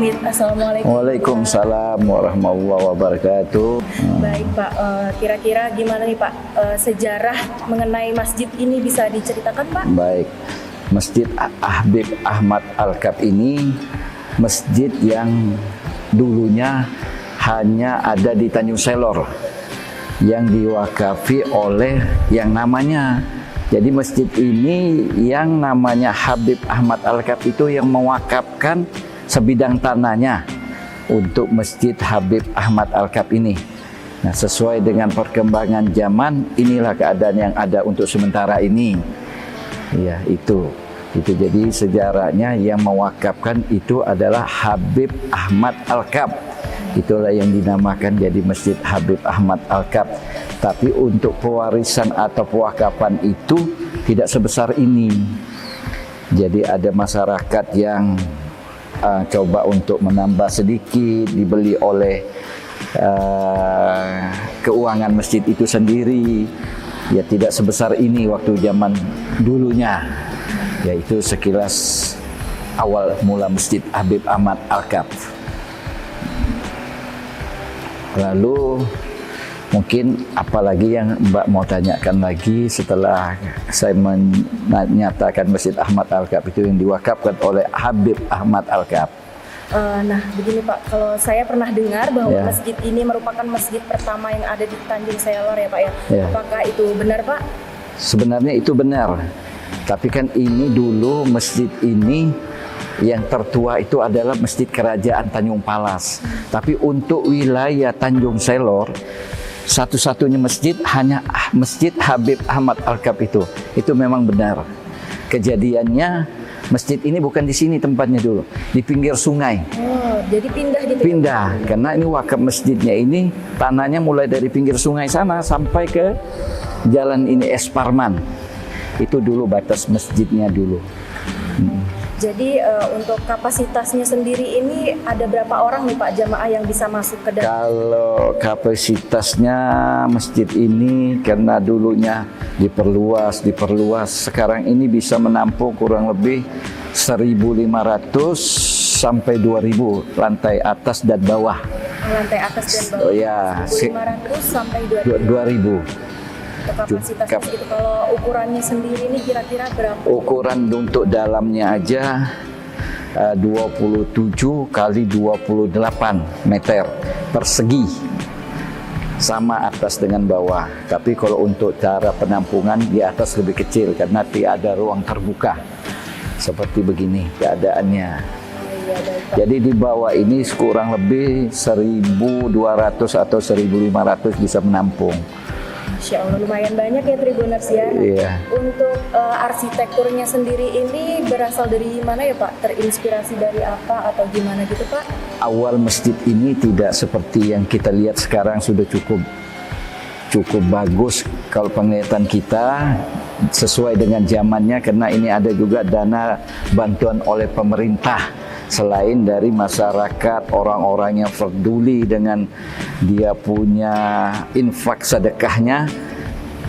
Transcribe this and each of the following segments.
Hamid. Assalamualaikum. Waalaikumsalam warahmatullahi wabarakatuh. Baik Pak, kira-kira gimana nih Pak sejarah mengenai masjid ini bisa diceritakan Pak? Baik, Masjid Habib Ahmad Al-Kab ini masjid yang dulunya hanya ada di Tanjung Selor yang diwakafi oleh yang namanya. Jadi masjid ini yang namanya Habib Ahmad Al-Kab itu yang mewakafkan sebidang tanahnya untuk Masjid Habib Ahmad Al-Kab ini. Nah, sesuai dengan perkembangan zaman, inilah keadaan yang ada untuk sementara ini. Ya, itu jadi sejarahnya yang mewakafkan itu adalah Habib Ahmad Al-Kab. Itulah yang dinamakan jadi Masjid Habib Ahmad Al-Kab. Tapi untuk pewarisan atau pewakapan itu tidak sebesar ini. Jadi ada masyarakat yang coba untuk menambah sedikit, dibeli oleh keuangan masjid itu sendiri. Ya tidak sebesar ini waktu zaman dulunya. Yaitu sekilas awal mula Masjid Habib Ahmad Al-Kab. Lalu mungkin apalagi yang Mbak mau tanyakan lagi setelah saya menyatakan Masjid Ahmad Al-Kab itu yang diwakafkan oleh Habib Ahmad Al-Kab. Nah begini Pak, kalau saya pernah dengar bahwa masjid ini merupakan masjid pertama yang ada di Tanjung Selor ya Pak ya. Apakah itu benar Pak? Sebenarnya itu benar. Tapi kan ini dulu masjid ini yang tertua itu adalah Masjid Kerajaan Tanjung Palas. Tapi untuk wilayah Tanjung Selor, satu-satunya masjid hanya Masjid Habib Ahmad Al-Kab itu. Itu memang benar. Kejadiannya masjid ini bukan di sini tempatnya dulu, di pinggir sungai. Oh, jadi pindah gitu. Pindah, karena ini wakaf masjidnya ini tanahnya mulai dari pinggir sungai sana sampai ke jalan ini Es Parman. Itu dulu batas masjidnya dulu. Jadi untuk kapasitasnya sendiri ini ada berapa orang nih Pak jamaah yang bisa masuk ke dalam? Kalau kapasitasnya masjid ini karena dulunya diperluas, sekarang ini bisa menampung kurang lebih 1.500 sampai 2.000 lantai atas dan bawah. Lantai atas dan bawah. Oh ya, 1.500 sampai 2.000. Kapasitasnya gitu. Kalau ukurannya sendiri ini kira-kira berapa? Ukuran untuk dalamnya aja 27 kali 28 meter persegi, sama atas dengan bawah. Tapi kalau untuk cara penampungan di atas lebih kecil karena tidak ada ruang terbuka. Seperti begini keadaannya. Jadi di bawah ini kurang lebih 1.200 atau 1.500 bisa menampung. Insya Allah lumayan banyak ya Tribuners ya. Iya. Untuk arsitekturnya sendiri ini berasal dari mana ya Pak? Terinspirasi dari apa atau gimana gitu Pak? Awal masjid ini tidak seperti yang kita lihat sekarang, sudah cukup bagus kalau penglihatan kita sesuai dengan zamannya, karena ini ada juga dana bantuan oleh pemerintah. Selain dari masyarakat, orang-orang yang peduli dengan dia punya infak sedekahnya,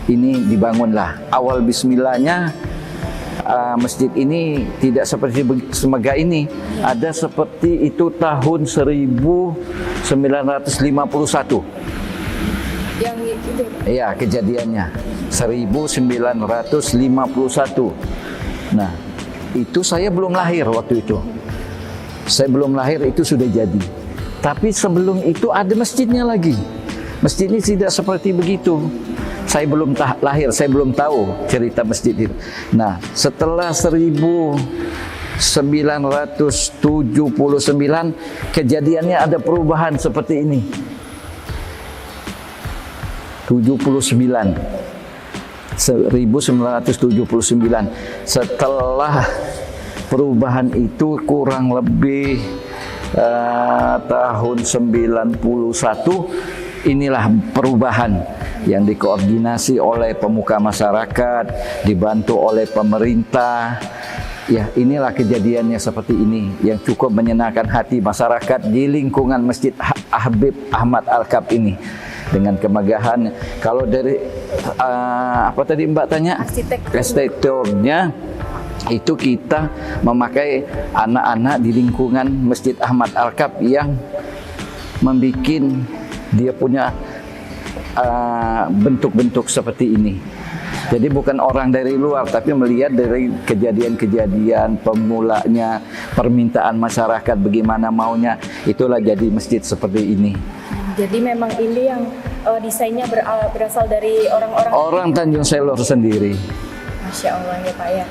ini dibangunlah. Awal bismillahnya masjid ini tidak seperti semega ini. Ada seperti itu tahun 1951. Yang itu? Iya, kejadiannya 1951. Nah, itu saya belum lahir waktu itu. Saya belum lahir itu sudah jadi. Tapi sebelum itu ada masjidnya lagi. Masjid ini tidak seperti begitu. Saya belum lahir, saya belum tahu cerita masjid itu. Nah, setelah 1979 kejadiannya ada perubahan seperti ini. 1979. Setelah perubahan itu kurang lebih tahun 91, inilah perubahan yang dikoordinasi oleh pemuka masyarakat, dibantu oleh pemerintah. Ya, inilah kejadiannya seperti ini yang cukup menyenangkan hati masyarakat di lingkungan Masjid Habib Ahmad Al-Kab ini. Dengan kemegahan, kalau dari apa tadi Mbak tanya? Arsitekturnya itu kita memakai anak-anak di lingkungan Masjid Ahmad Alkaf yang membuat dia punya bentuk-bentuk seperti ini. Jadi bukan orang dari luar, tapi melihat dari kejadian-kejadian pemulanya, permintaan masyarakat bagaimana maunya, itulah jadi masjid seperti ini. Jadi memang ini yang desainnya berasal dari orang Tanjung Selor sendiri. Masya Allah ya Pak ya.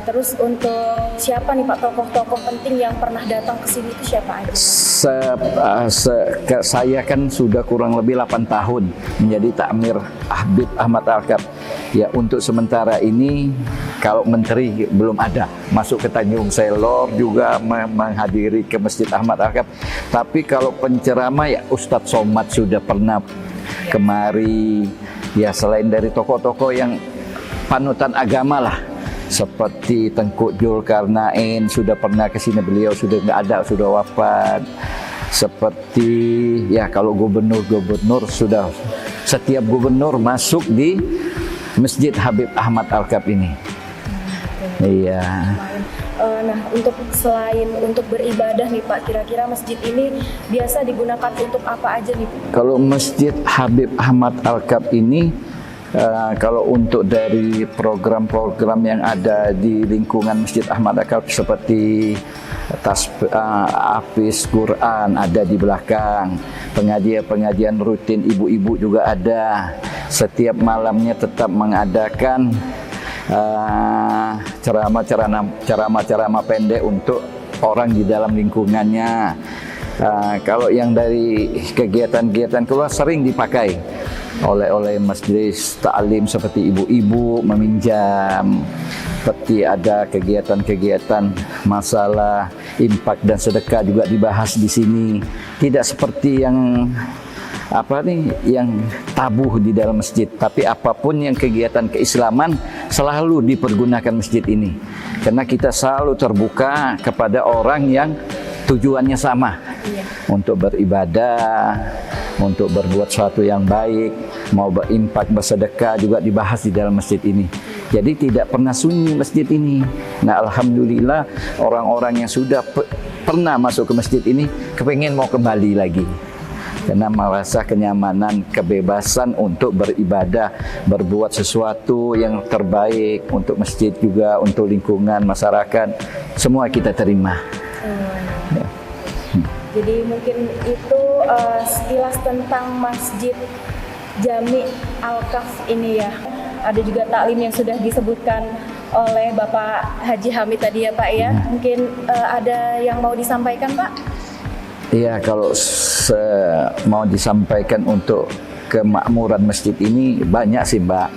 Terus untuk siapa nih Pak tokoh-tokoh penting yang pernah datang ke sini itu siapa aja? Saya kan sudah kurang lebih 8 tahun menjadi takmir Habib Ahmad Alkaf. Ya, untuk sementara ini kalau menteri belum ada masuk ke Tanjung Selor juga menghadiri ke Masjid Ahmad Alkaf. Tapi kalau penceramah ya Ustadz Somad sudah pernah kemari. Ya, selain dari tokoh-tokoh yang panutan agama lah, seperti Tengku Zulkarnain sudah pernah ke sini, beliau sudah nggak ada, sudah wafat. Seperti ya kalau gubernur sudah, setiap gubernur masuk di Masjid Habib Ahmad Alkaf ini. Iya. Nah, selain untuk beribadah nih Pak, kira-kira masjid ini biasa digunakan untuk apa aja nih Pak? Kalau Masjid Habib Ahmad Alkaf ini, kalau untuk dari program-program yang ada di lingkungan Masjid Ahmad Alkaf seperti Hafiz Quran ada di belakang, pengajian rutin ibu-ibu juga ada. Setiap malamnya tetap mengadakan ceramah-ceramah pendek untuk orang di dalam lingkungannya. Kalau yang dari kegiatan-kegiatan keluar sering dipakai oleh majelis taklim seperti ibu-ibu meminjam, seperti ada kegiatan-kegiatan masalah infak dan sedekah juga dibahas di sini. Tidak seperti yang yang tabu di dalam masjid, tapi apapun yang kegiatan keislaman selalu dipergunakan masjid ini, karena kita selalu terbuka kepada orang yang tujuannya sama, untuk beribadah, untuk berbuat sesuatu yang baik, mau berinfak, bersedekah juga dibahas di dalam masjid ini. Jadi tidak pernah sunyi masjid ini. Nah, alhamdulillah orang-orang yang sudah pernah masuk ke masjid ini kepengen mau kembali lagi, karena merasa kenyamanan, kebebasan untuk beribadah, berbuat sesuatu yang terbaik untuk masjid juga, untuk lingkungan masyarakat, semua kita terima. Ya. Jadi mungkin itu sekilas tentang Masjid Jami Alkaf ini ya. Ada juga taklim yang sudah disebutkan oleh Bapak Haji Hamid tadi ya Pak ya. Mungkin ada yang mau disampaikan Pak? Iya, kalau mau disampaikan untuk kemakmuran masjid ini banyak sih Mbak.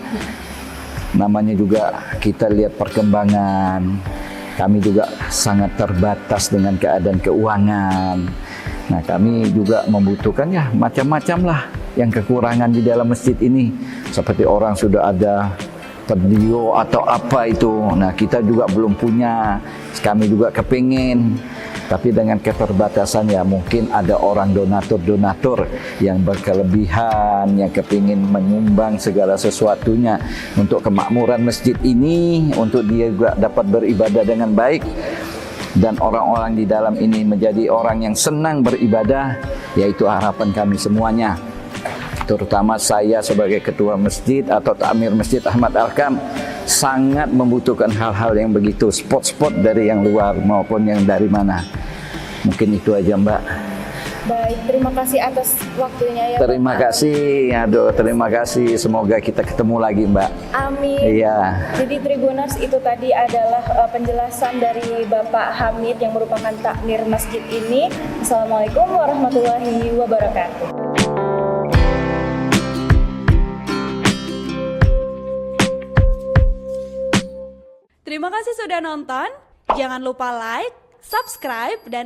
Namanya juga kita lihat perkembangan. Kami juga sangat terbatas dengan keadaan keuangan. Nah, kami juga membutuhkan ya macam-macam lah yang kekurangan di dalam masjid ini. Seperti orang sudah ada video atau apa itu. Nah, kita juga belum punya. Kami juga kepingin. Tapi dengan keterbatasan ya mungkin ada orang donatur-donatur yang berkelebihan, yang kepingin menyumbang segala sesuatunya untuk kemakmuran masjid ini, untuk dia juga dapat beribadah dengan baik. Dan orang-orang di dalam ini menjadi orang yang senang beribadah, yaitu harapan kami semuanya. Terutama saya sebagai ketua masjid atau takmir Masjid Ahmad Alkaf sangat membutuhkan hal-hal yang begitu, spot-spot dari yang luar maupun yang dari mana. Mungkin itu aja Mbak. Baik, terima kasih atas waktunya ya. Terima kasih, terima kasih. Semoga kita ketemu lagi Mbak. Amin. Iya. Jadi Tribuners, itu tadi adalah penjelasan dari Bapak Hamid yang merupakan takmir masjid ini. Assalamualaikum warahmatullahi wabarakatuh. Terima kasih sudah nonton. Jangan lupa like, subscribe, dan